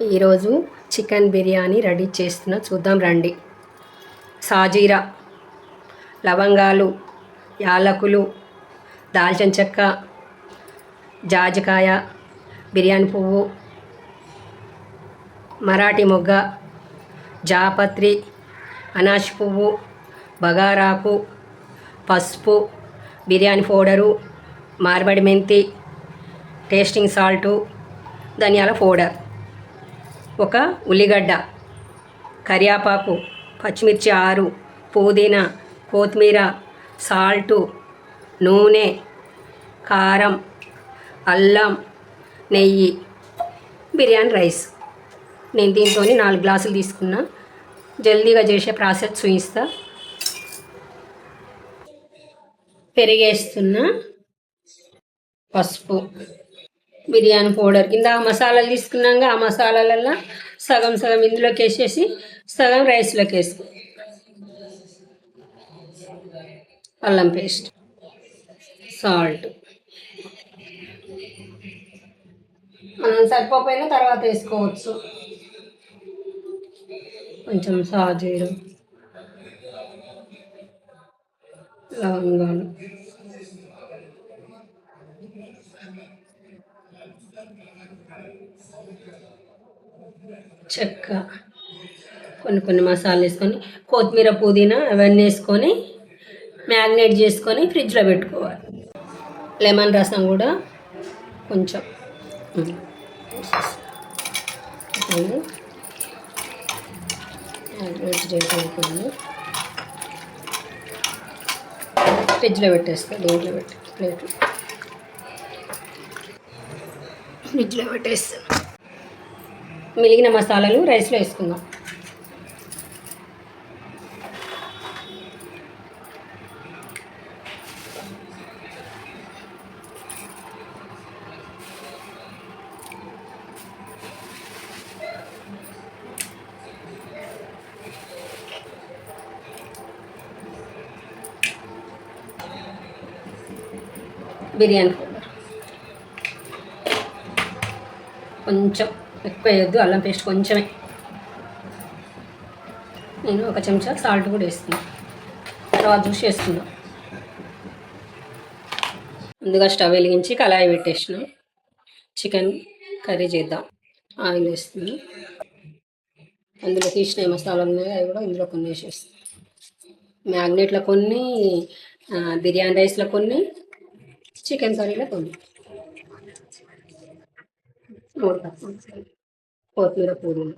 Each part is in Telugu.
ఈరోజు చికెన్ బిర్యానీ రెడీ చేస్తున్నా, చూద్దాం రండి. సాజీరా, లవంగాలు, యాలకులు, దాల్చిన చెక్క, జాజికాయ, బిర్యానీ పువ్వు, మరాఠీ మొగ్గ, జాపత్రి, అనాష్ పువ్వు, బగారాకు, పసుపు, బిర్యానీ పౌడరు, మార్బడి మెంతి, టేస్టింగ్ సాల్టు, ధనియాల పౌడర్, ఒక ఉల్లిగడ్డ, కరివేపాకు, పచ్చిమిర్చి 6, పుదీనా, కొత్తిమీర, సాల్టు, నూనె, కారం, అల్లం, నెయ్యి, బిర్యానీ రైస్. నేను దీంతో 4 గ్లాసులు తీసుకున్నా. జల్దీగా చేసే ప్రాసెస్ చూపిస్తా. పెరిగేస్తున్నా, పసుపు, బిర్యానీ పౌడర్ కింద మసాలాలు తీసుకున్నాక ఆ మసాలాలలో సగం సగం ఇందులోకి వేసేసి సగం రైస్లోకి వేసుకో. అల్లం పేస్ట్, సాల్ట్, మనం సరిపోయినా తర్వాత వేసుకోవచ్చు. కొంచెం సాజీరు, లవంగాలు, చెక్క, కొన్ని మసాలాలు వేసుకొని కొత్తిమీర, పుదీనా అవన్నీ వేసుకొని మ్యాగ్నేట్ చేసుకొని ఫ్రిడ్జ్లో పెట్టుకోవాలి. లెమన్ రసం కూడా కొంచెం మ్యాగ్నేట్ చేసుకొని ఫ్రిడ్జ్లో పెట్టేస్తా. దీంట్లో పెట్టి ప్లేట్ ఫ్రిడ్జ్లో పెట్టేస్తాను. మిగిలిన మసాలాలు రైస్లో వేసుకుందాం. బిర్యానీ పౌడర్ కొంచెం ఎక్కువ వేయద్దు, అల్లం పేస్ట్ కొంచెమే. నేను 1 చెంచా సాల్ట్ కూడా వేస్తున్నాను. తర్వాత చూసి వేసుకుందాం. ముందుగా స్టవ్ వెలిగించి కళాయి పెట్టేసినాం. చికెన్ కర్రీ చేద్దాం. ఆయిల్ వేస్తున్నాను. అందులో తీసిన మసాలాలు ఉన్నాయి, అవి కూడా ఇందులో కొన్ని వేసేస్తాను. మ్యాగ్నేట్లో కొన్ని, బిర్యానీ రైస్లో కొన్ని, చికెన్ కర్రీలో కొన్ని. కొత్తిమీర, పుదీనా,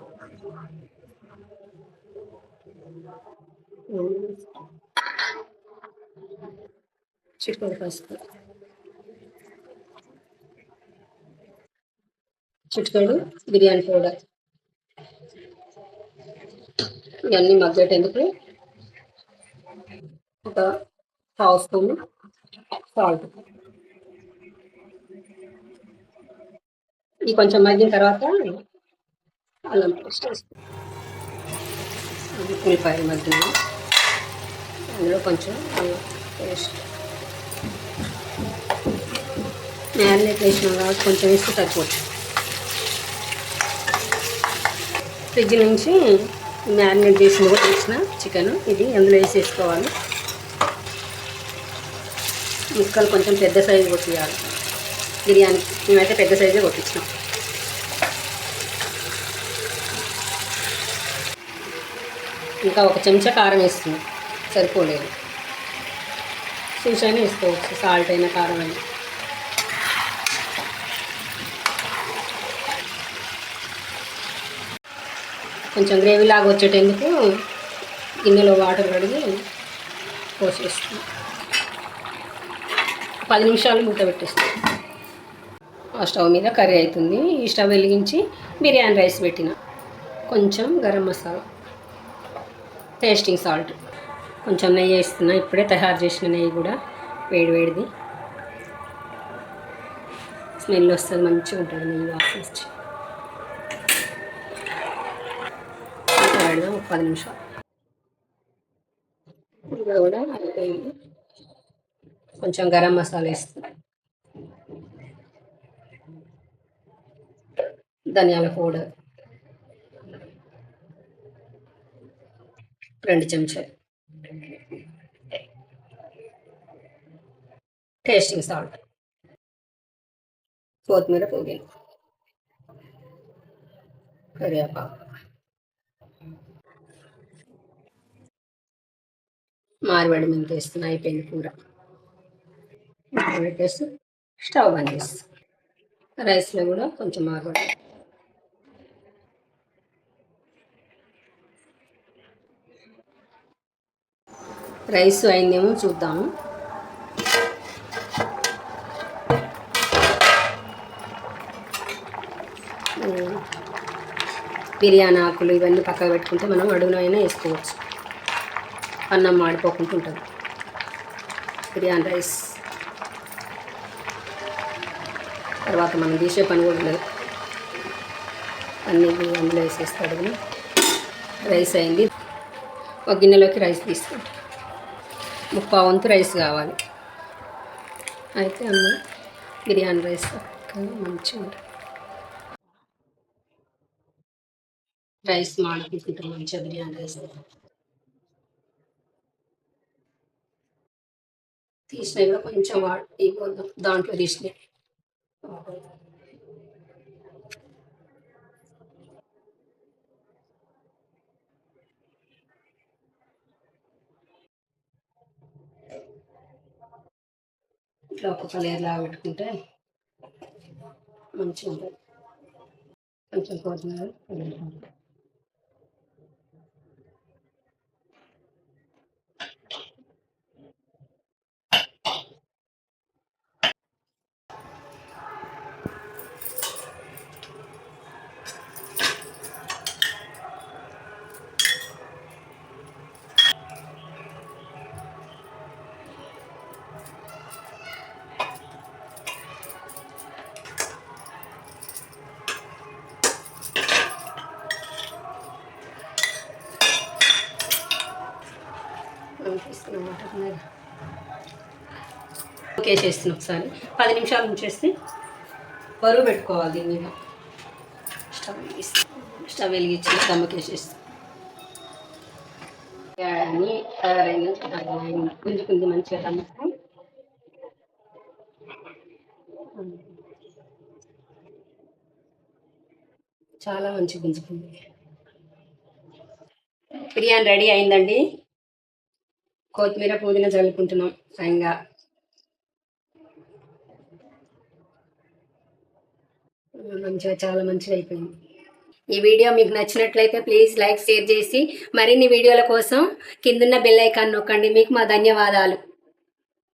చికెన్ పసుపు, చిటికెడు బిర్యానీ పౌడర్. ఇవన్నీ మగ్గేటందుకు ఒక 1/2 స్పూన్ సాల్ట్. ఇది కొంచెం మగ్గిన తర్వాత అల్లం పేస్ట్ వేస్తాం. ఉల్లిపాయలు మగ్గిన అందులో కొంచెం అల్లం పేస్ట్. మ్యారినేట్ వేసినాం కాబట్టి కొంచెం వేస్తే సరిపోతుంది. ఫ్రిడ్జ్ నుంచి మ్యారినేట్ చేసింది కూడా వేసిన చికెన్ ఇది అందులో వేసేసుకోవాలి. ముక్కలు కొంచెం పెద్ద సైజు కొట్టియాలి. బిర్యానీ మేమైతే పెద్ద సైజే కొట్టించినాం. ఇంకా 1 చెంచా కారం వేస్తున్నాం, సరిపోలేదు. చూసైనా వేసుకోవచ్చు, సాల్ట్ అయినా కారం అయినా. కొంచెం గ్రేవీ లాగా వచ్చేటందుకు గిన్నెలో వాటర్ కడిగి పోసేస్తాం. 10 నిమిషాలు మూత పెట్టేస్తాం. ఆ స్టవ్ మీద కర్రీ అవుతుంది. ఈ స్టవ్ వెలిగించి బిర్యానీ రైస్ పెట్టిన. కొంచెం గరం మసాలా, టేస్టింగ్ సాల్ట్, కొంచెం నెయ్యి వేస్తున్నా. ఇప్పుడే తయారు చేసిన నెయ్యి కూడా, వేడిది స్మెల్ వస్తుంది, మంచిగా ఉంటుంది నెయ్యి వాసన వచ్చి. పెడదాం 10 నిమిషాలు. ఇంకా కూడా అయిపోయింది. కొంచెం గరం మసాలా వేస్తాం, ధనియాల పౌడర్, 2 చెంచాలు టేస్టింగ్ సాల్ట్, కొత్తిమీర, పుదీనా, కరివేపాకు, మార్వాడి మెంతి వేస్తున్నా. అయిపోయింది కూర. పెట్టేసి స్టవ్ బంద్ చేస్తాం. రైస్లో కూడా కొంచెం మార్వాడి. రైస్ అయిందేమో చూద్దాము. బిర్యానీ ఆకులు ఇవన్నీ పక్కకు పెట్టుకుంటే మనం అడుగునైనా వేసుకోవచ్చు. అన్నం మాడిపోకుండా ఉంటుంది. బిర్యానీ రైస్ తర్వాత మనం తీసే పని కూడా లేదు. అన్నీ అందులో వేసేస్తాడు. రైస్ అయింది. ఒక గిన్నెలోకి రైస్ తీసుకుంటాం. 3/4 వంతు రైస్ కావాలి. అయితే అన్నం బిర్యానీ రైస్ మంచిగా ఉంటుంది. రైస్ మాడుకుంటుంటాం మంచిగా. బిర్యానీ రైస్ తీసినవి కూడా కొంచెం వాటి దాంట్లో తీసినవి ఇట్లా ఒక్కొక్క లేయర్లా పెట్టుకుంటే మంచిగా ఉంటుంది. కొంచెం కొత్తిమీర, ఓకే చేస్తున్నాం. ఒకసారి 10 నిమిషాలు ఉంచేస్తే బరువు పెట్టుకోవాలి. దీని మీద స్టవ్ వెలిగించి దమ్మకేసేస్తాం. అన్నీ తయారైంది. గుంజుకుంది మంచిగా దమ్మకు. చాలా మంచిగా గుంజుకుంది. బిర్యానీ రెడీ అయిందండి. కొత్తిమీర, పుదీనా చల్లుకుంటున్నాం స్వయంగా. మంచిగా చాలా మంచిగా అయిపోయింది. ఈ వీడియో మీకు నచ్చినట్లయితే ప్లీజ్ లైక్, షేర్ చేసి మరిన్ని వీడియోల కోసం కిందున్న బెల్ ఐకాన్ నొక్కండి. మీకు మా ధన్యవాదాలు.